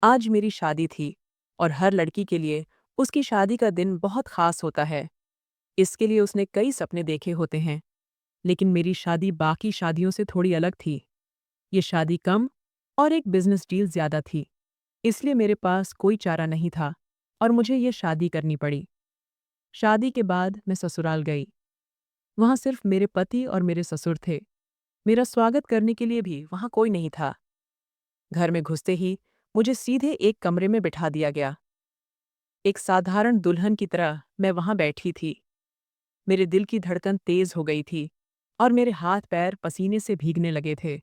आज मेरी शादी थी और हर लड़की के लिए उसकी शादी का दिन बहुत खास होता है। इसके लिए उसने कई सपने देखे होते हैं। लेकिन मेरी शादी बाकी शादियों से थोड़ी अलग थी। ये शादी कम और एक बिजनेस डील ज्यादा थी। इसलिए मेरे पास कोई चारा नहीं था और मुझे ये शादी करनी पड़ी। शादी के बाद मैं ससुराल गई। वहां सिर्फ मेरे पति और मेरे ससुर थे। मेरा स्वागत करने के लिए भी वहां कोई नहीं था। घर में घुसते ही मुझे सीधे एक कमरे में बिठा दिया गया। एक साधारण दुल्हन की तरह मैं वहां बैठी थी। मेरे दिल की धड़कन तेज हो गई थी और मेरे हाथ पैर पसीने से भीगने लगे थे।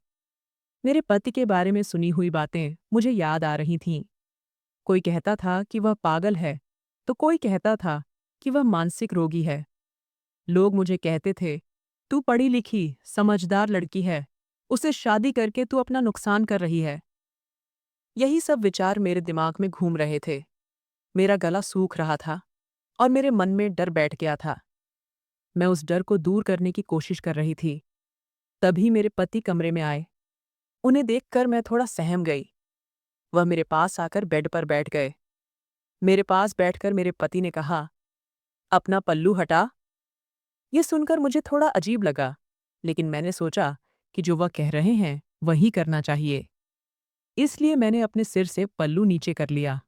मेरे पति के बारे में सुनी हुई बातें मुझे याद आ रही थीं। कोई कहता था कि वह पागल है, तो कोई कहता था कि वह मानसिक रोगी है। लोग मुझे कहते थे, तू पढ़ी लिखी समझदार लड़की है, उसे शादी करके तू अपना नुकसान कर रही है। यही सब विचार मेरे दिमाग में घूम रहे थे। मेरा गला सूख रहा था और मेरे मन में डर बैठ गया था। मैं उस डर को दूर करने की कोशिश कर रही थी। तभी मेरे पति कमरे में आए। उन्हें देखकर मैं थोड़ा सहम गई। वह मेरे पास आकर बेड पर बैठ गए। मेरे पास बैठकर मेरे पति ने कहा, अपना पल्लू हटा। ये सुनकर मुझे थोड़ा अजीब लगा, लेकिन मैंने सोचा कि जो वह कह रहे हैं वही करना चाहिए। इसलिए मैंने अपने सिर से पल्लू नीचे कर लिया।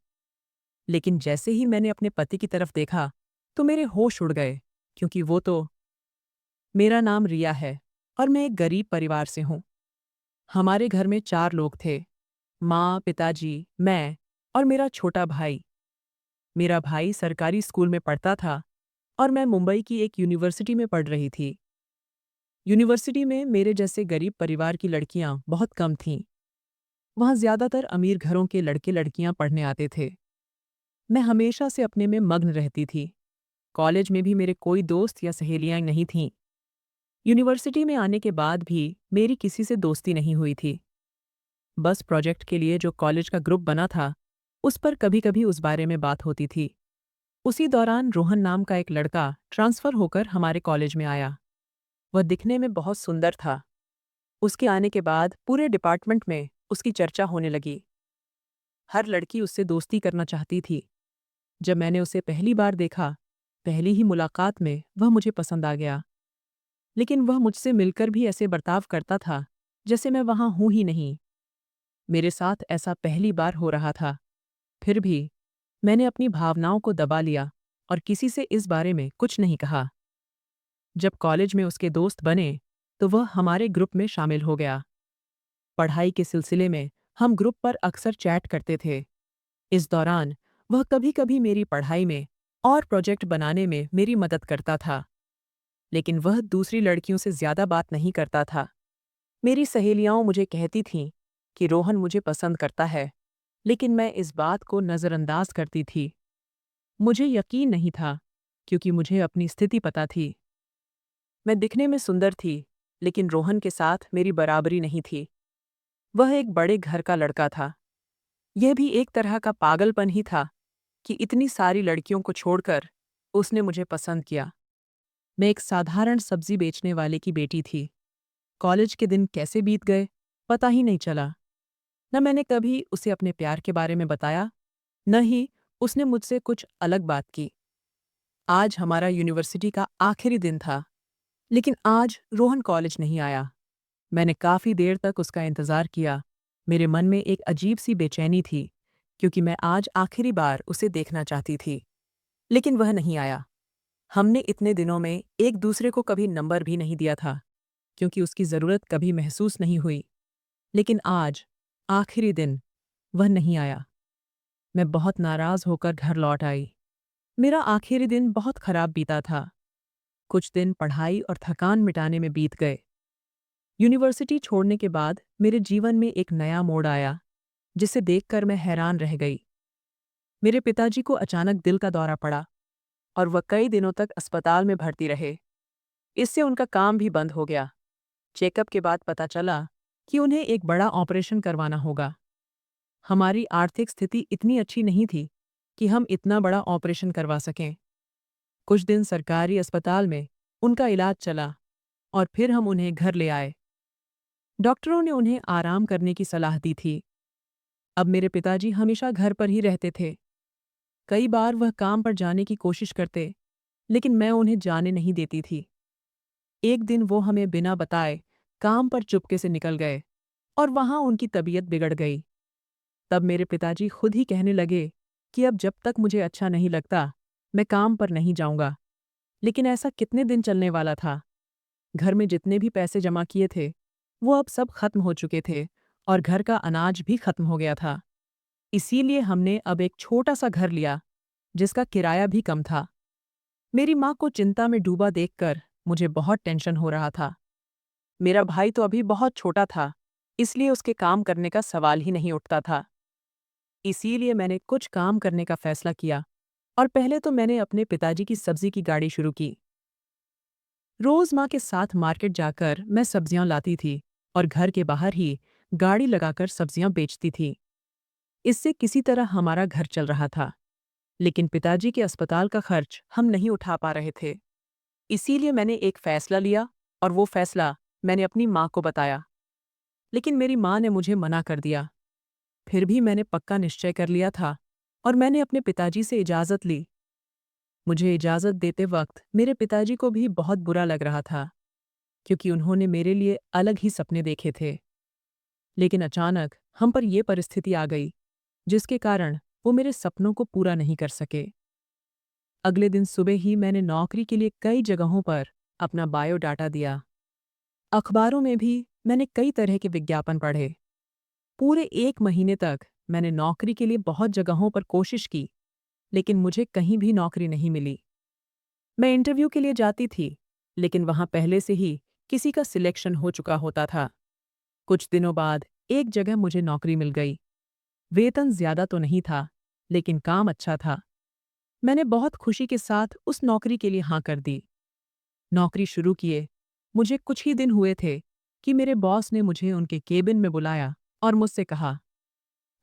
लेकिन जैसे ही मैंने अपने पति की तरफ देखा तो मेरे होश उड़ गए, क्योंकि वो तो मेरा नाम रिया है और मैं एक गरीब परिवार से हूँ। हमारे घर में 4 लोग थे, माँ, पिताजी, मैं और मेरा छोटा भाई। मेरा भाई सरकारी स्कूल में पढ़ता था और मैं मुंबई की एक यूनिवर्सिटी में पढ़ रही थी। यूनिवर्सिटी में मेरे जैसे गरीब परिवार की लड़कियां बहुत कम थीं। वहाँ ज्यादातर अमीर घरों के लड़के लड़कियां पढ़ने आते थे। मैं हमेशा से अपने में मग्न रहती थी। कॉलेज में भी मेरे कोई दोस्त या सहेलियां नहीं थीं। यूनिवर्सिटी में आने के बाद भी मेरी किसी से दोस्ती नहीं हुई थी। बस प्रोजेक्ट के लिए जो कॉलेज का ग्रुप बना था, उस पर कभी-कभी उस बारे में बात होती थी। उसी दौरान रोहन नाम का एक लड़का ट्रांसफर होकर हमारे कॉलेज में आया। वह दिखने में बहुत सुंदर था। उसके आने के बाद पूरे डिपार्टमेंट में उसकी चर्चा होने लगी। हर लड़की उससे दोस्ती करना चाहती थी। जब मैंने उसे पहली बार देखा, पहली ही मुलाकात में वह मुझे पसंद आ गया। लेकिन वह मुझसे मिलकर भी ऐसे बर्ताव करता था जैसे मैं वहां हूं ही नहीं। मेरे साथ ऐसा पहली बार हो रहा था। फिर भी मैंने अपनी भावनाओं को दबा लिया और किसी से इस बारे में कुछ नहीं कहा। जब कॉलेज में उसके दोस्त बने तो वह हमारे ग्रुप में शामिल हो गया। पढ़ाई के सिलसिले में हम ग्रुप पर अक्सर चैट करते थे। इस दौरान वह कभी-कभी मेरी पढ़ाई में और प्रोजेक्ट बनाने में मेरी मदद करता था। लेकिन वह दूसरी लड़कियों से ज्यादा बात नहीं करता था। मेरी सहेलियां मुझे कहती थीं कि रोहन मुझे पसंद करता है, लेकिन मैं इस बात को नज़रअंदाज करती थी। मुझे यकीन नहीं था, क्योंकि मुझे अपनी स्थिति पता थी। मैं दिखने में सुंदर थी, लेकिन रोहन के साथ मेरी बराबरी नहीं थी। वह एक बड़े घर का लड़का था। यह भी एक तरह का पागलपन ही था कि इतनी सारी लड़कियों को छोड़कर उसने मुझे पसंद किया। मैं एक साधारण सब्जी बेचने वाले की बेटी थी। कॉलेज के दिन कैसे बीत गए, पता ही नहीं चला। न मैंने कभी उसे अपने प्यार के बारे में बताया, न ही उसने मुझसे कुछ अलग बात की। आज हमारा यूनिवर्सिटी का आखिरी दिन था, लेकिन आज रोहन कॉलेज नहीं आया। मैंने काफ़ी देर तक उसका इंतज़ार किया। मेरे मन में एक अजीब सी बेचैनी थी, क्योंकि मैं आज आखिरी बार उसे देखना चाहती थी। लेकिन वह नहीं आया। हमने इतने दिनों में एक दूसरे को कभी नंबर भी नहीं दिया था, क्योंकि उसकी ज़रूरत कभी महसूस नहीं हुई। लेकिन आज, आखिरी दिन, वह नहीं आया। मैं बहुत नाराज़ होकर घर लौट आई। मेरा आखिरी दिन बहुत खराब बीता था। कुछ दिन पढ़ाई और थकान मिटाने में बीत गए। यूनिवर्सिटी छोड़ने के बाद मेरे जीवन में एक नया मोड़ आया, जिसे देखकर मैं हैरान रह गई। मेरे पिताजी को अचानक दिल का दौरा पड़ा और वह कई दिनों तक अस्पताल में भर्ती रहे। इससे उनका काम भी बंद हो गया। चेकअप के बाद पता चला कि उन्हें एक बड़ा ऑपरेशन करवाना होगा। हमारी आर्थिक स्थिति इतनी अच्छी नहीं थी कि हम इतना बड़ा ऑपरेशन करवा सकें। कुछ दिन सरकारी अस्पताल में उनका इलाज चला और फिर हम उन्हें घर ले आए। डॉक्टरों ने उन्हें आराम करने की सलाह दी थी। अब मेरे पिताजी हमेशा घर पर ही रहते थे। कई बार वह काम पर जाने की कोशिश करते, लेकिन मैं उन्हें जाने नहीं देती थी। एक दिन वो हमें बिना बताए काम पर चुपके से निकल गए और वहां उनकी तबीयत बिगड़ गई। तब मेरे पिताजी खुद ही कहने लगे कि अब जब तक मुझे अच्छा नहीं लगता, मैं काम पर नहीं जाऊंगा। लेकिन ऐसा कितने दिन चलने वाला था? घर में जितने भी पैसे जमा किए थे, वो अब सब खत्म हो चुके थे और घर का अनाज भी खत्म हो गया था। इसीलिए हमने अब एक छोटा सा घर लिया, जिसका किराया भी कम था। मेरी माँ को चिंता में डूबा देखकर मुझे बहुत टेंशन हो रहा था। मेरा भाई तो अभी बहुत छोटा था, इसलिए उसके काम करने का सवाल ही नहीं उठता था। इसीलिए मैंने कुछ काम करने का फैसला किया और पहले तो मैंने अपने पिताजी की सब्जी की गाड़ी शुरू की। रोज माँ के साथ मार्केट जाकर मैं सब्जियां लाती थी और घर के बाहर ही गाड़ी लगाकर सब्जियां बेचती थी। इससे किसी तरह हमारा घर चल रहा था, लेकिन पिताजी के अस्पताल का खर्च हम नहीं उठा पा रहे थे। इसीलिए मैंने एक फैसला लिया और वो फैसला मैंने अपनी माँ को बताया। लेकिन मेरी माँ ने मुझे मना कर दिया। फिर भी मैंने पक्का निश्चय कर लिया था और मैंने अपने पिताजी से इजाज़त ली। मुझे इजाज़त देते वक्त मेरे पिताजी को भी बहुत बुरा लग रहा था, क्योंकि उन्होंने मेरे लिए अलग ही सपने देखे थे। लेकिन अचानक हम पर यह परिस्थिति आ गई, जिसके कारण वो मेरे सपनों को पूरा नहीं कर सके। अगले दिन सुबह ही मैंने नौकरी के लिए कई जगहों पर अपना बायोडाटा दिया। अखबारों में भी मैंने कई तरह के विज्ञापन पढ़े। पूरे 1 महीने तक मैंने नौकरी के लिए बहुत जगहों पर कोशिश की, लेकिन मुझे कहीं भी नौकरी नहीं मिली। मैं इंटरव्यू के लिए जाती थी, लेकिन वहां पहले से ही किसी का सिलेक्शन हो चुका होता था। कुछ दिनों बाद एक जगह मुझे नौकरी मिल गई। वेतन ज्यादा तो नहीं था, लेकिन काम अच्छा था। मैंने बहुत खुशी के साथ उस नौकरी के लिए हाँ कर दी। नौकरी शुरू किए मुझे कुछ ही दिन हुए थे कि मेरे बॉस ने मुझे उनके केबिन में बुलाया और मुझसे कहा,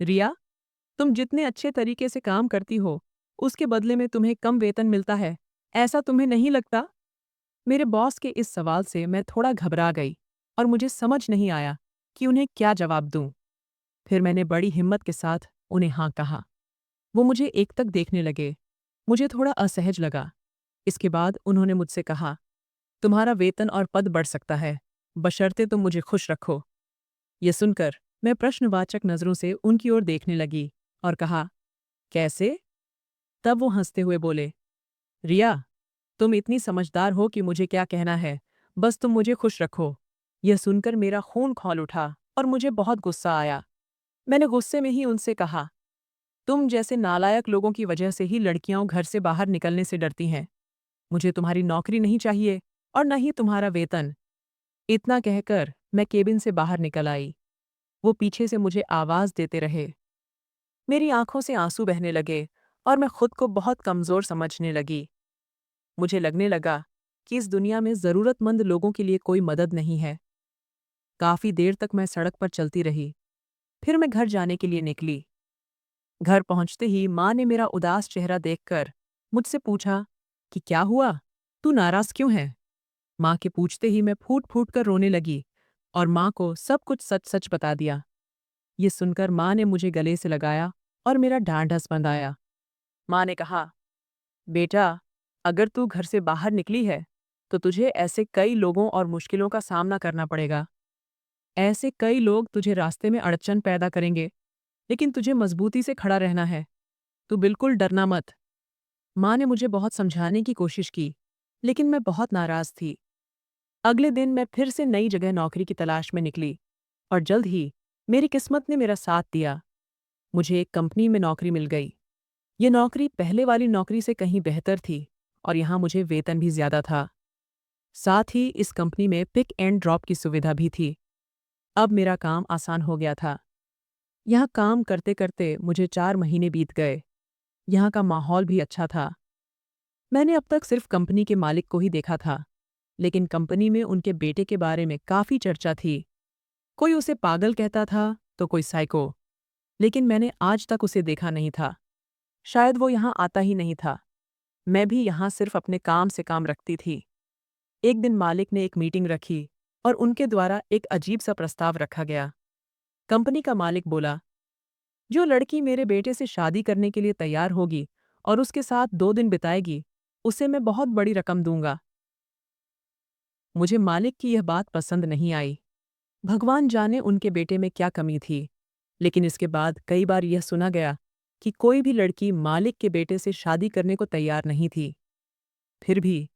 रिया, तुम जितने अच्छे तरीके से काम करती हो, उसके बदले में तुम्हें कम वेतन मिलता है। ऐसा तुम्हें नहीं लगता? मेरे बॉस के इस सवाल से मैं थोड़ा घबरा गई और मुझे समझ नहीं आया कि उन्हें क्या जवाब दूं। फिर मैंने बड़ी हिम्मत के साथ उन्हें हाँ कहा। वो मुझे एकटक देखने लगे। मुझे थोड़ा असहज लगा। इसके बाद उन्होंने मुझसे कहा, तुम्हारा वेतन और पद बढ़ सकता है, बशर्ते तुम मुझे खुश रखो। ये सुनकर मैं प्रश्नवाचक नजरों से उनकी ओर देखने लगी और कहा, कैसे? तब वो हंसते हुए बोले, रिया, तुम इतनी समझदार हो कि मुझे क्या कहना है, बस तुम मुझे खुश रखो। यह सुनकर मेरा खून खौल उठा और मुझे बहुत गुस्सा आया। मैंने गुस्से में ही उनसे कहा, तुम जैसे नालायक लोगों की वजह से ही लड़कियां घर से बाहर निकलने से डरती हैं। मुझे तुम्हारी नौकरी नहीं चाहिए और न ही तुम्हारा वेतन। इतना कहकर मैं केबिन से बाहर निकल आई। वो पीछे से मुझे आवाज देते रहे। मेरी आंखों से आंसू बहने लगे और मैं खुद को बहुत कमजोर समझने लगी। मुझे लगने लगा कि इस दुनिया में जरूरतमंद लोगों के लिए कोई मदद नहीं है। काफी देर तक मैं सड़क पर चलती रही। फिर मैं घर जाने के लिए निकली। घर पहुंचते ही माँ ने मेरा उदास चेहरा देखकर मुझसे पूछा कि क्या हुआ, तू नाराज क्यों है? माँ के पूछते ही मैं फूट फूट कर रोने लगी और माँ को सब कुछ सच सच बता दिया। ये सुनकर माँ ने मुझे गले से लगाया और मेरा ढांढस बंधाया। माँ ने कहा, बेटा, अगर तू घर से बाहर निकली है, तो तुझे ऐसे कई लोगों और मुश्किलों का सामना करना पड़ेगा। ऐसे कई लोग तुझे रास्ते में अड़चन पैदा करेंगे, लेकिन तुझे मजबूती से खड़ा रहना है। तू बिल्कुल डरना मत। माँ ने मुझे बहुत समझाने की कोशिश की, लेकिन मैं बहुत नाराज थी। अगले दिन मैं फिर से नई जगह नौकरी की तलाश में निकली और जल्द ही मेरी किस्मत ने मेरा साथ दिया। मुझे एक कंपनी में नौकरी मिल गई। ये नौकरी पहले वाली नौकरी से कहीं बेहतर थी और यहाँ मुझे वेतन भी ज्यादा था। साथ ही इस कंपनी में पिक एंड ड्रॉप की सुविधा भी थी। अब मेरा काम आसान हो गया था। यहाँ काम करते करते मुझे 4 महीने बीत गए। यहाँ का माहौल भी अच्छा था। मैंने अब तक सिर्फ कंपनी के मालिक को ही देखा था, लेकिन कंपनी में उनके बेटे के बारे में काफी चर्चा थी। कोई उसे पागल कहता था तो कोई साइको, लेकिन मैंने आज तक उसे देखा नहीं था। शायद वो यहाँ आता ही नहीं था। मैं भी यहाँ सिर्फ अपने काम से काम रखती थी। एक दिन मालिक ने एक मीटिंग रखी और उनके द्वारा एक अजीब सा प्रस्ताव रखा गया। कंपनी का मालिक बोला, जो लड़की मेरे बेटे से शादी करने के लिए तैयार होगी और उसके साथ 2 दिन बिताएगी, उसे मैं बहुत बड़ी रकम दूंगा। मुझे मालिक की यह बात पसंद नहीं आई। भगवान जाने उनके बेटे में क्या कमी थी, लेकिन इसके बाद कई बार यह सुना गया कि कोई भी लड़की मालिक के बेटे से शादी करने को तैयार नहीं थी। फिर भी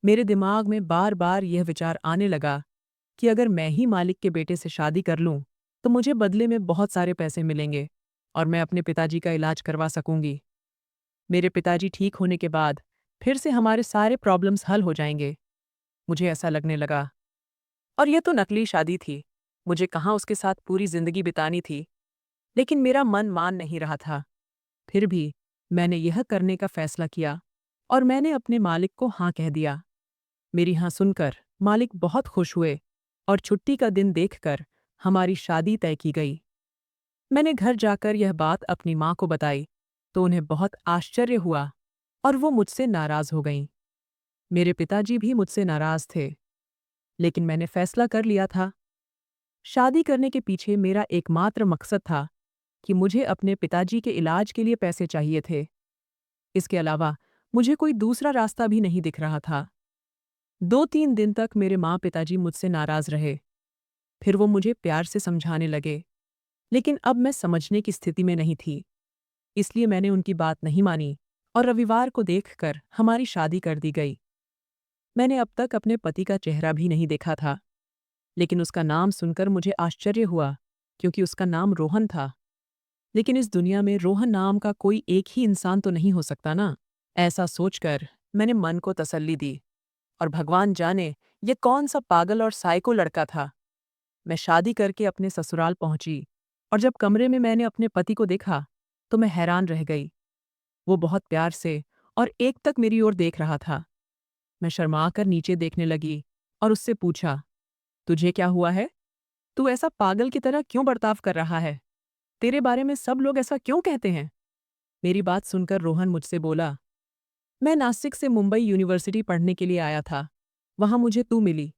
मेरे दिमाग में बार बार यह विचार आने लगा कि अगर मैं ही मालिक के बेटे से शादी कर लूं, तो मुझे बदले में बहुत सारे पैसे मिलेंगे और मैं अपने पिताजी का इलाज करवा सकूंगी। मेरे पिताजी ठीक होने के बाद फिर से हमारे सारे प्रॉब्लम्स हल हो जाएंगे, मुझे ऐसा लगने लगा। और यह तो नकली शादी थी, मुझे कहाँ उसके साथ पूरी जिंदगी बितानी थी, लेकिन मेरा मन मान नहीं रहा था। फिर भी मैंने यह करने का फैसला किया और मैंने अपने मालिक को हाँ कह दिया। मेरी हाँ सुनकर मालिक बहुत खुश हुए और छुट्टी का दिन देखकर हमारी शादी तय की गई। मैंने घर जाकर यह बात अपनी माँ को बताई तो उन्हें बहुत आश्चर्य हुआ और वो मुझसे नाराज हो गईं। मेरे पिताजी भी मुझसे नाराज थे, लेकिन मैंने फैसला कर लिया था। शादी करने के पीछे मेरा एकमात्र मकसद था कि मुझे अपने पिताजी के इलाज के लिए पैसे चाहिए थे। इसके अलावा मुझे कोई दूसरा रास्ता भी नहीं दिख रहा था। 2-3 दिन तक मेरे माँ पिताजी मुझसे नाराज रहे। फिर वो मुझे प्यार से समझाने लगे, लेकिन अब मैं समझने की स्थिति में नहीं थी। इसलिए मैंने उनकी बात नहीं मानी और रविवार को देखकर हमारी शादी कर दी गई। मैंने अब तक अपने पति का चेहरा भी नहीं देखा था, लेकिन उसका नाम सुनकर मुझे आश्चर्य हुआ, क्योंकि उसका नाम रोहन था। लेकिन इस दुनिया में रोहन नाम का कोई एक ही इंसान तो नहीं हो सकता ना। ऐसा सोचकर मैंने मन को तसल्ली दी और भगवान जाने ये कौन सा पागल और साइको लड़का था। मैं शादी करके अपने ससुराल पहुंची और जब कमरे में मैंने अपने पति को देखा तो मैं हैरान रह गई। वो बहुत प्यार से और एकटक मेरी ओर देख रहा था। मैं शर्मा कर नीचे देखने लगी और उससे पूछा, तुझे क्या हुआ है? तू ऐसा पागल की तरह क्यों बर्ताव कर रहा है? तेरे बारे में सब लोग ऐसा क्यों कहते हैं? मेरी बात सुनकर रोहन मुझसे बोला, मैं नासिक से मुंबई यूनिवर्सिटी पढ़ने के लिए आया था। वहां मुझे तू मिली।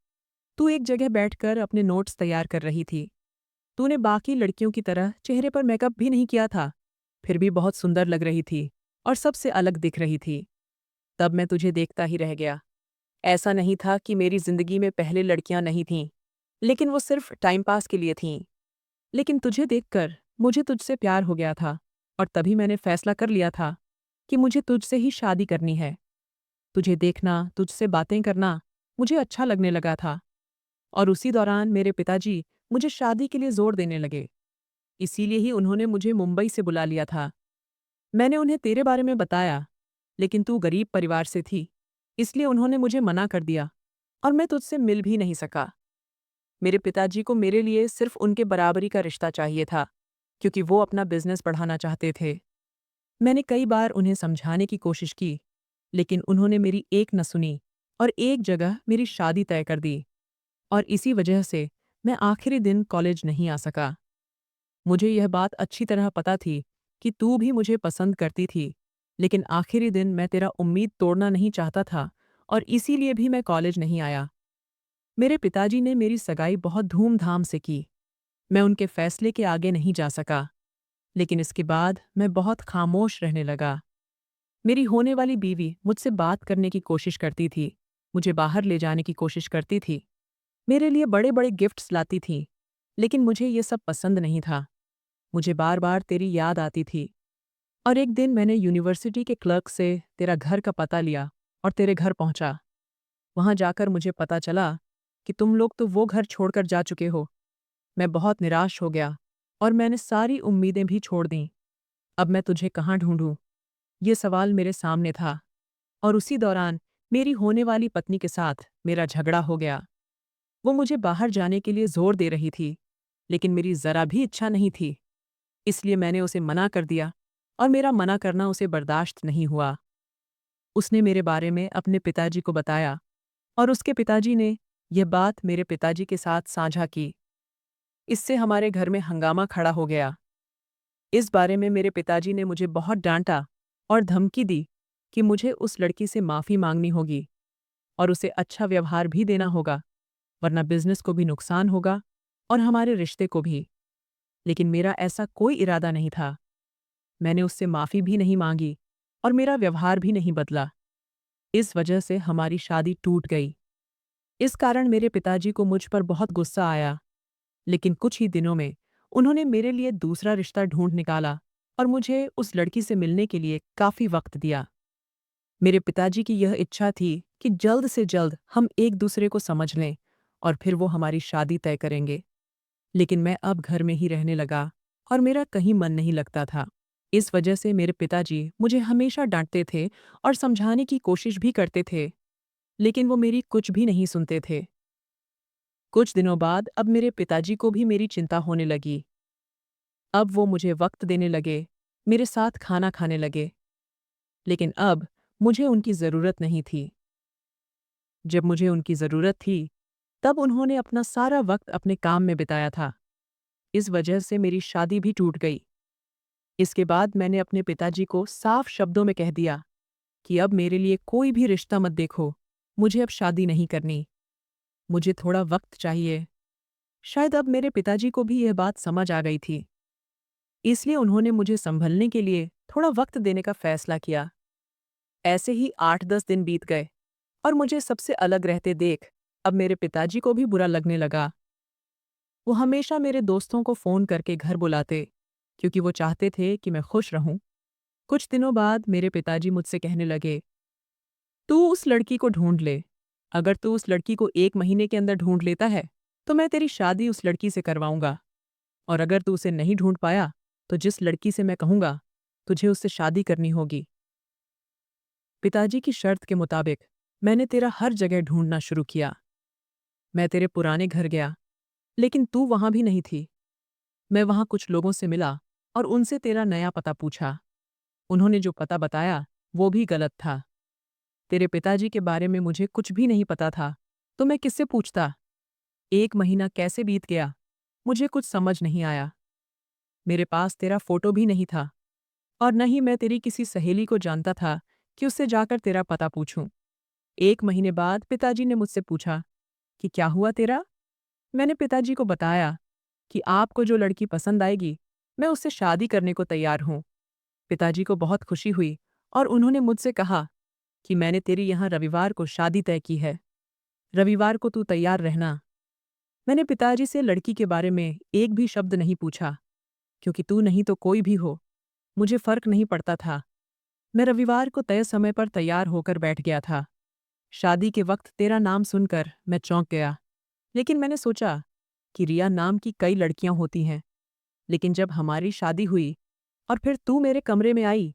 तू एक जगह बैठकर अपने नोट्स तैयार कर रही थी। तूने बाकी लड़कियों की तरह चेहरे पर मेकअप भी नहीं किया था, फिर भी बहुत सुंदर लग रही थी और सबसे अलग दिख रही थी। तब मैं तुझे देखता ही रह गया। ऐसा नहीं था कि मेरी जिंदगी में पहले लड़कियां नहीं थीं, लेकिन वो सिर्फ टाइम पास के लिए थीं। लेकिन तुझे देखकर मुझे तुझसे प्यार हो गया था और तभी मैंने फैसला कर लिया था कि मुझे तुझसे ही शादी करनी है। तुझे देखना, तुझसे बातें करना मुझे अच्छा लगने लगा था और उसी दौरान मेरे पिताजी मुझे शादी के लिए जोर देने लगे। इसीलिए ही उन्होंने मुझे मुंबई से बुला लिया था। मैंने उन्हें तेरे बारे में बताया, लेकिन तू गरीब परिवार से थी, इसलिए उन्होंने मुझे मना कर दिया और मैं तुझसे मिल भी नहीं सका। मेरे पिताजी को मेरे लिए सिर्फ उनके बराबरी का रिश्ता चाहिए था, क्योंकि वो अपना बिजनेस बढ़ाना चाहते थे। मैंने कई बार उन्हें समझाने की कोशिश की, लेकिन उन्होंने मेरी एक न सुनी और एक जगह मेरी शादी तय कर दी और इसी वजह से मैं आखिरी दिन कॉलेज नहीं आ सका। मुझे यह बात अच्छी तरह पता थी कि तू भी मुझे पसंद करती थी, लेकिन आखिरी दिन मैं तेरा उम्मीद तोड़ना नहीं चाहता था और इसीलिए भी मैं कॉलेज नहीं आया। मेरे पिताजी ने मेरी सगाई बहुत धूमधाम से की। मैं उनके फैसले के आगे नहीं जा सका, लेकिन इसके बाद मैं बहुत खामोश रहने लगा। मेरी होने वाली बीवी मुझसे बात करने की कोशिश करती थी, मुझे बाहर ले जाने की कोशिश करती थी, मेरे लिए बड़े-बड़े गिफ्ट्स लाती थी, लेकिन मुझे ये सब पसंद नहीं था। मुझे बार-बार तेरी याद आती थी और एक दिन मैंने यूनिवर्सिटी के क्लर्क से तेरा घर का पता लिया और तेरे घर पहुंचा। वहां जाकर मुझे पता चला कि तुम लोग तो वो घर छोड़कर जा चुके हो। मैं बहुत निराश हो गया और मैंने सारी उम्मीदें भी छोड़ दीं। अब मैं तुझे कहाँ ढूंढूं? ये सवाल मेरे सामने था और उसी दौरान मेरी होने वाली पत्नी के साथ मेरा झगड़ा हो गया। वो मुझे बाहर जाने के लिए जोर दे रही थी, लेकिन मेरी जरा भी इच्छा नहीं थी। इसलिए मैंने उसे मना कर दिया और मेरा मना करना उसे बर्दाश्त नहीं हुआ। उसने मेरे बारे में अपने पिताजी को बताया और उसके पिताजी ने यह बात मेरे पिताजी के साथ साझा की। इससे हमारे घर में हंगामा खड़ा हो गया। इस बारे में मेरे पिताजी ने मुझे बहुत डांटा और धमकी दी कि मुझे उस लड़की से माफ़ी मांगनी होगी और उसे अच्छा व्यवहार भी देना होगा, वरना बिजनेस को भी नुकसान होगा और हमारे रिश्ते को भी। लेकिन मेरा ऐसा कोई इरादा नहीं था। मैंने उससे माफ़ी भी नहीं मांगी और मेरा व्यवहार भी नहीं बदला। इस वजह से हमारी शादी टूट गई। इस कारण मेरे पिताजी को मुझ पर बहुत गुस्सा आया, लेकिन कुछ ही दिनों में उन्होंने मेरे लिए दूसरा रिश्ता ढूंढ निकाला और मुझे उस लड़की से मिलने के लिए काफ़ी वक्त दिया। मेरे पिताजी की यह इच्छा थी कि जल्द से जल्द हम एक दूसरे को समझ लें और फिर वो हमारी शादी तय करेंगे। लेकिन मैं अब घर में ही रहने लगा और मेरा कहीं मन नहीं लगता था। इस वजह से मेरे पिताजी मुझे हमेशा डांटते थे और समझाने की कोशिश भी करते थे, लेकिन वो मेरी कुछ भी नहीं सुनते थे। कुछ दिनों बाद अब मेरे पिताजी को भी मेरी चिंता होने लगी। अब वो मुझे वक्त देने लगे, मेरे साथ खाना खाने लगे, लेकिन अब मुझे उनकी ज़रूरत नहीं थी। जब मुझे उनकी ज़रूरत थी, तब उन्होंने अपना सारा वक्त अपने काम में बिताया था। इस वजह से मेरी शादी भी टूट गई। इसके बाद मैंने अपने पिताजी को साफ शब्दों में कह दिया कि अब मेरे लिए कोई भी रिश्ता मत देखो, मुझे अब शादी नहीं करनी, मुझे थोड़ा वक्त चाहिए। शायद अब मेरे पिताजी को भी यह बात समझ आ गई थी, इसलिए उन्होंने मुझे संभलने के लिए थोड़ा वक्त देने का फैसला किया। ऐसे ही 8-10 दिन बीत गए और मुझे सबसे अलग रहते देख अब मेरे पिताजी को भी बुरा लगने लगा। वो हमेशा मेरे दोस्तों को फ़ोन करके घर बुलाते, क्योंकि वो चाहते थे कि मैं खुश रहूं। कुछ दिनों बाद मेरे पिताजी मुझसे कहने लगे, तू उस लड़की को ढूंढ ले। अगर तू उस लड़की को 1 महीने के अंदर ढूंढ लेता है, तो मैं तेरी शादी उस लड़की से करवाऊंगा। और अगर तू उसे नहीं ढूंढ पाया, तो जिस लड़की से मैं कहूंगा, तुझे उससे शादी करनी होगी। पिताजी की शर्त के मुताबिक मैंने तेरा हर जगह ढूंढना शुरू किया। मैं तेरे पुराने घर गया, लेकिन तू वहां भी नहीं थी। मैं वहां कुछ लोगों से मिला और उनसे तेरा नया पता पूछा। उन्होंने जो पता बताया, वो भी गलत था। तेरे पिताजी के बारे में मुझे कुछ भी नहीं पता था, तो मैं किससे पूछता? 1 महीना कैसे बीत गया, मुझे कुछ समझ नहीं आया। मेरे पास तेरा फोटो भी नहीं था और न ही मैं तेरी किसी सहेली को जानता था कि उससे जाकर तेरा पता पूछूं। 1 महीने बाद पिताजी ने मुझसे पूछा कि क्या हुआ तेरा? मैंने पिताजी को बताया कि आपको जो लड़की पसंद आएगी, मैं उससे शादी करने को तैयार हूं। पिताजी को बहुत खुशी हुई और उन्होंने मुझसे कहा कि मैंने तेरी यहाँ रविवार को शादी तय की है। रविवार को तू तैयार रहना। मैंने पिताजी से लड़की के बारे में एक भी शब्द नहीं पूछा, क्योंकि तू नहीं तो कोई भी हो, मुझे फर्क नहीं पड़ता था। मैं रविवार को तय समय पर तैयार होकर बैठ गया था। शादी के वक्त तेरा नाम सुनकर मैं चौंक गया, लेकिन मैंने सोचा कि रिया नाम की कई लड़कियां होती हैं। लेकिन जब हमारी शादी हुई और फिर तू मेरे कमरे में आई,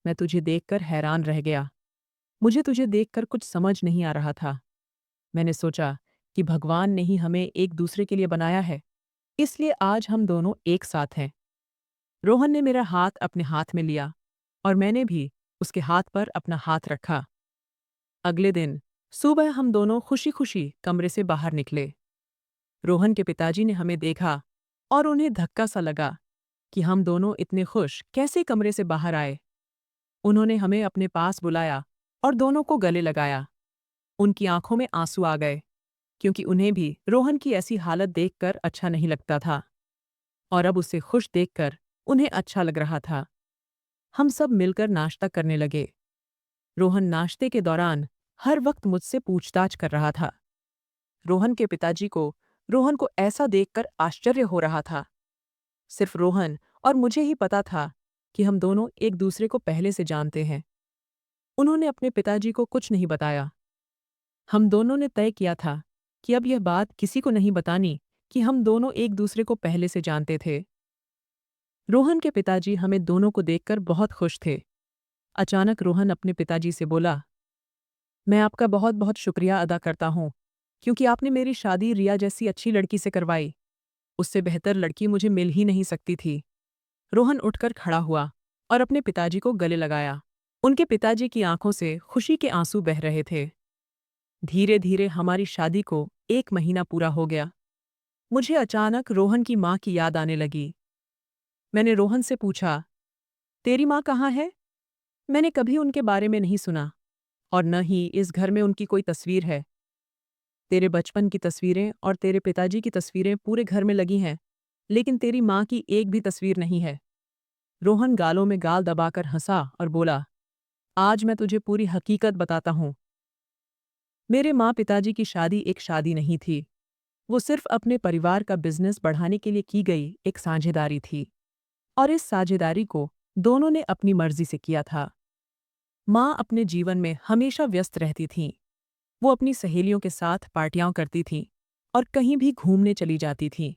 मैं तुझे देखकर हैरान रह गया। मुझे तुझे देखकर कुछ समझ नहीं आ रहा था। मैंने सोचा कि भगवान ने ही हमें एक दूसरे के लिए बनाया है, इसलिए आज हम दोनों एक साथ हैं। रोहन ने मेरा हाथ अपने हाथ में लिया और मैंने भी उसके हाथ पर अपना हाथ रखा। अगले दिन सुबह हम दोनों खुशी-खुशी कमरे से बाहर निकले। रोहन के पिताजी ने हमें देखा और उन्हें धक्का सा लगा कि हम दोनों इतने खुश कैसे कमरे से बाहर आए। उन्होंने हमें अपने पास बुलाया और दोनों को गले लगाया। उनकी आंखों में आंसू आ गए, क्योंकि उन्हें भी रोहन की ऐसी हालत देखकर अच्छा नहीं लगता था और अब उसे खुश देखकर उन्हें अच्छा लग रहा था। हम सब मिलकर नाश्ता करने लगे। रोहन नाश्ते के दौरान हर वक्त मुझसे पूछताछ कर रहा था। रोहन के पिताजी को रोहन को ऐसा देखकर आश्चर्य हो रहा था। सिर्फ रोहन और मुझे ही पता था कि हम दोनों एक दूसरे को पहले से जानते हैं। उन्होंने अपने पिताजी को कुछ नहीं बताया। हम दोनों ने तय किया था कि अब यह बात किसी को नहीं बतानी कि हम दोनों एक दूसरे को पहले से जानते थे। रोहन के पिताजी हमें दोनों को देखकर बहुत खुश थे। अचानक रोहन अपने पिताजी से बोला, मैं आपका बहुत बहुत शुक्रिया अदा करता हूँ, क्योंकि आपने मेरी शादी रिया जैसी अच्छी लड़की से करवाई। उससे बेहतर लड़की मुझे मिल ही नहीं सकती थी। रोहन उठकर खड़ा हुआ और अपने पिताजी को गले लगाया। उनके पिताजी की आंखों से खुशी के आंसू बह रहे थे। धीरे धीरे हमारी शादी को 1 महीना पूरा हो गया। मुझे अचानक रोहन की माँ की याद आने लगी। मैंने रोहन से पूछा, तेरी माँ कहाँ है? मैंने कभी उनके बारे में नहीं सुना और न ही इस घर में उनकी कोई तस्वीर है। तेरे बचपन की तस्वीरें और तेरे पिताजी की तस्वीरें पूरे घर में लगी हैं, लेकिन तेरी माँ की एक भी तस्वीर नहीं है। रोहन गालों में गाल दबाकर हंसा और बोला, आज मैं तुझे पूरी हकीकत बताता हूँ। मेरे माँ पिताजी की शादी एक शादी नहीं थी। वो सिर्फ अपने परिवार का बिजनेस बढ़ाने के लिए की गई एक साझेदारी थी। और इस साझेदारी को दोनों ने अपनी मर्जी से किया था। माँ अपने जीवन में हमेशा व्यस्त रहती थीं। वो अपनी सहेलियों के साथ पार्टियां करती थीं और कहीं भी घूमने चली जाती थीं।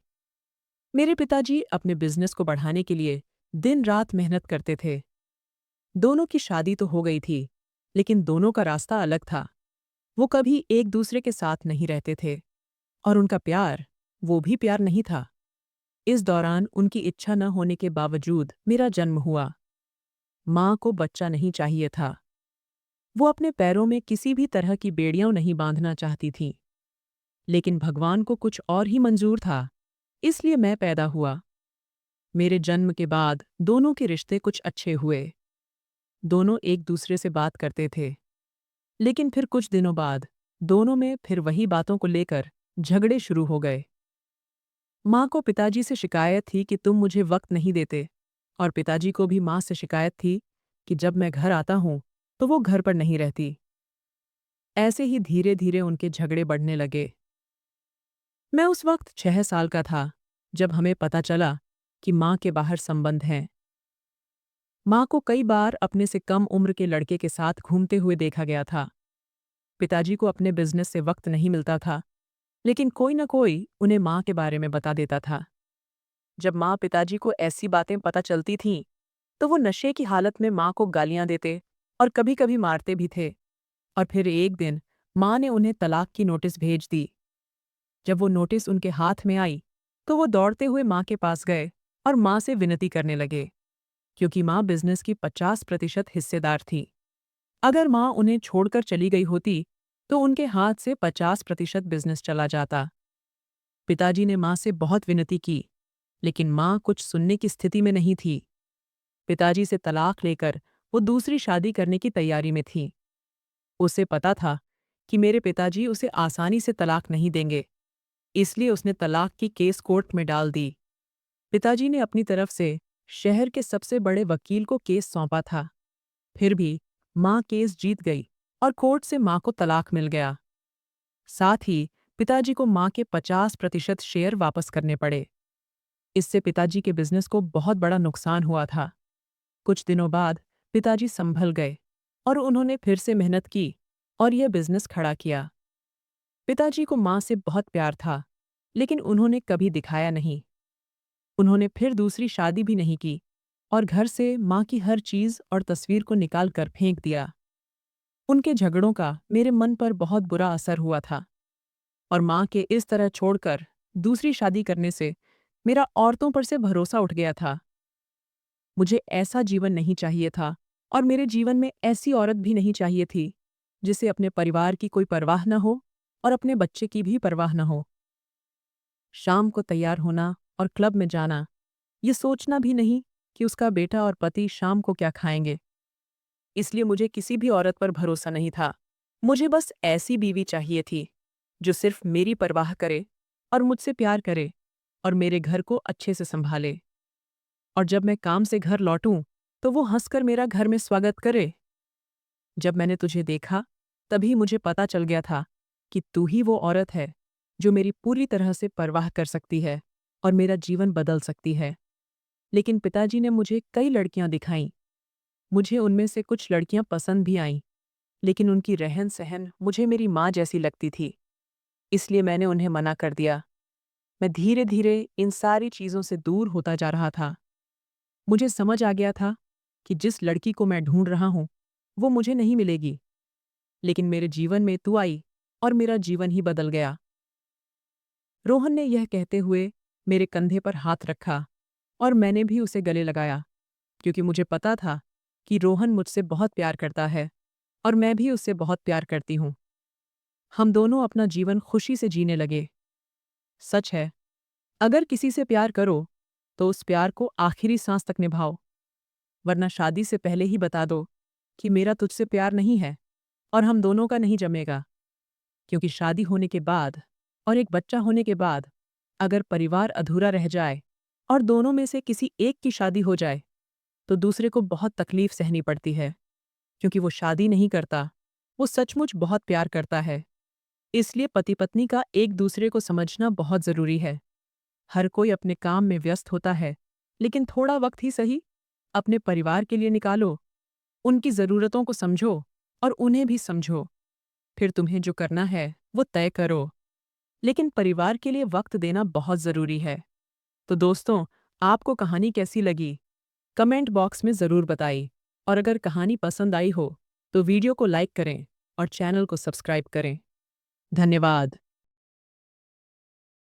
मेरे पिताजी अपने बिजनेस को बढ़ाने के लिए दिन रात मेहनत करते थे। दोनों की शादी तो हो गई थी, लेकिन दोनों का रास्ता अलग था। वो कभी एक दूसरे के साथ नहीं रहते थे और उनका प्यार, वो भी प्यार नहीं था। इस दौरान उनकी इच्छा न होने के बावजूद मेरा जन्म हुआ। माँ को बच्चा नहीं चाहिए था। वो अपने पैरों में किसी भी तरह की बेड़ियां नहीं बांधना चाहती थीं। लेकिन भगवान को कुछ और ही मंजूर था, इसलिए मैं पैदा हुआ। मेरे जन्म के बाद दोनों के रिश्ते कुछ अच्छे हुए। दोनों एक दूसरे से बात करते थे। लेकिन फिर कुछ दिनों बाद दोनों में फिर वही बातों को लेकर झगड़े शुरू हो गए। माँ को पिताजी से शिकायत थी कि तुम मुझे वक्त नहीं देते, और पिताजी को भी माँ से शिकायत थी कि जब मैं घर आता हूँ तो वो घर पर नहीं रहती। ऐसे ही धीरे धीरे उनके झगड़े बढ़ने लगे। मैं उस वक्त 6 साल का था जब हमें पता चला कि माँ के बाहर संबंध हैं। माँ को कई बार अपने से कम उम्र के लड़के के साथ घूमते हुए देखा गया था। पिताजी को अपने बिजनेस से वक्त नहीं मिलता था, लेकिन कोई न कोई उन्हें माँ के बारे में बता देता था। जब माँ पिताजी को ऐसी बातें पता चलती थीं, तो वो नशे की हालत में माँ को गालियां देते और कभी-कभी मारते भी थे। और फिर एक दिन माँ ने उन्हें तलाक की नोटिस भेज दी। जब वो नोटिस उनके हाथ में आई, तो वो दौड़ते हुए माँ के पास गए और माँ से विनती करने लगे, क्योंकि माँ बिजनेस की 50% हिस्सेदार थी। अगर माँ उन्हें छोड़कर चली गई होती, तो उनके हाथ से 50% बिजनेस चला जाता। पिताजी ने माँ से बहुत विनती की, लेकिन माँ कुछ सुनने की स्थिति में नहीं थी। पिताजी से तलाक लेकर वो दूसरी शादी करने की तैयारी में थी। उसे पता था कि मेरे पिताजी उसे आसानी से तलाक नहीं देंगे, इसलिए उसने तलाक की केस कोर्ट में डाल दी। पिताजी ने अपनी तरफ से शहर के सबसे बड़े वकील को केस सौंपा था। फिर भी माँ केस जीत गई और कोर्ट से माँ को तलाक मिल गया। साथ ही पिताजी को माँ के 50% शेयर वापस करने पड़े। इससे पिताजी के बिजनेस को बहुत बड़ा नुकसान हुआ था। कुछ दिनों बाद पिताजी संभल गए और उन्होंने फिर से मेहनत की और यह बिजनेस खड़ा किया। पिताजी को माँ से बहुत प्यार था, लेकिन उन्होंने कभी दिखाया नहीं। उन्होंने फिर दूसरी शादी भी नहीं की और घर से माँ की हर चीज और तस्वीर को निकाल कर फेंक दिया। उनके झगड़ों का मेरे मन पर बहुत बुरा असर हुआ था, और माँ के इस तरह छोड़कर दूसरी शादी करने से मेरा औरतों पर से भरोसा उठ गया था। मुझे ऐसा जीवन नहीं चाहिए था, और मेरे जीवन में ऐसी औरत भी नहीं चाहिए थी जिसे अपने परिवार की कोई परवाह न हो और अपने बच्चे की भी परवाह न हो। शाम को तैयार होना और क्लब में जाना, ये सोचना भी नहीं कि उसका बेटा और पति शाम को क्या खाएंगे। इसलिए मुझे किसी भी औरत पर भरोसा नहीं था। मुझे बस ऐसी बीवी चाहिए थी जो सिर्फ मेरी परवाह करे और मुझसे प्यार करे और मेरे घर को अच्छे से संभाले। और जब मैं काम से घर लौटूं, तो वो हंसकर मेरा घर में स्वागत करे। जब मैंने तुझे देखा, तभी मुझे पता चल गया था कि तू ही वो औरत है जो मेरी पूरी तरह से परवाह कर सकती है और मेरा जीवन बदल सकती है। लेकिन पिताजी ने मुझे कई लड़कियां दिखाईं। मुझे उनमें से कुछ लड़कियां पसंद भी आईं, लेकिन उनकी रहन-सहन मुझे मेरी माँ जैसी लगती थी। इसलिए मैंने उन्हें मना कर दिया। मैं धीरे-धीरे इन सारी चीज़ों से दूर होता जा रहा था। मुझे समझ आ गया था कि जिस लड़की को मैं ढूंढ रहा हूँ, वो मुझे नहीं मिलेगी। लेकिन मेरे जीवन में तू आई और मेरा जीवन ही बदल गया। रोहन ने यह कहते हुए मेरे कंधे पर हाथ रखा और मैंने भी उसे गले लगाया, क्योंकि मुझे पता था कि रोहन मुझसे बहुत प्यार करता है और मैं भी उससे बहुत प्यार करती हूँ। हम दोनों अपना जीवन खुशी से जीने लगे। सच है, अगर किसी से प्यार करो, तो उस प्यार को आखिरी सांस तक निभाओ, वरना शादी से पहले ही बता दो कि मेरा तुझसे प्यार नहीं है और हम दोनों का नहीं जमेगा। क्योंकि शादी होने के बाद और एक बच्चा होने के बाद अगर परिवार अधूरा रह जाए और दोनों में से किसी एक की शादी हो जाए, तो दूसरे को बहुत तकलीफ सहनी पड़ती है, क्योंकि वो शादी नहीं करता, वो सचमुच बहुत प्यार करता है। इसलिए पति पत्नी का एक दूसरे को समझना बहुत जरूरी है। हर कोई अपने काम में व्यस्त होता है, लेकिन थोड़ा वक्त ही सही अपने परिवार के लिए निकालो। उनकी ज़रूरतों को समझो और उन्हें भी समझो। फिर तुम्हें जो करना है वो तय करो, लेकिन परिवार के लिए वक्त देना बहुत ज़रूरी है। तो दोस्तों, आपको कहानी कैसी लगी? कमेंट बॉक्स में ज़रूर बताइए। और अगर कहानी पसंद आई हो तो वीडियो को लाइक करें और चैनल को सब्सक्राइब करें। धन्यवाद।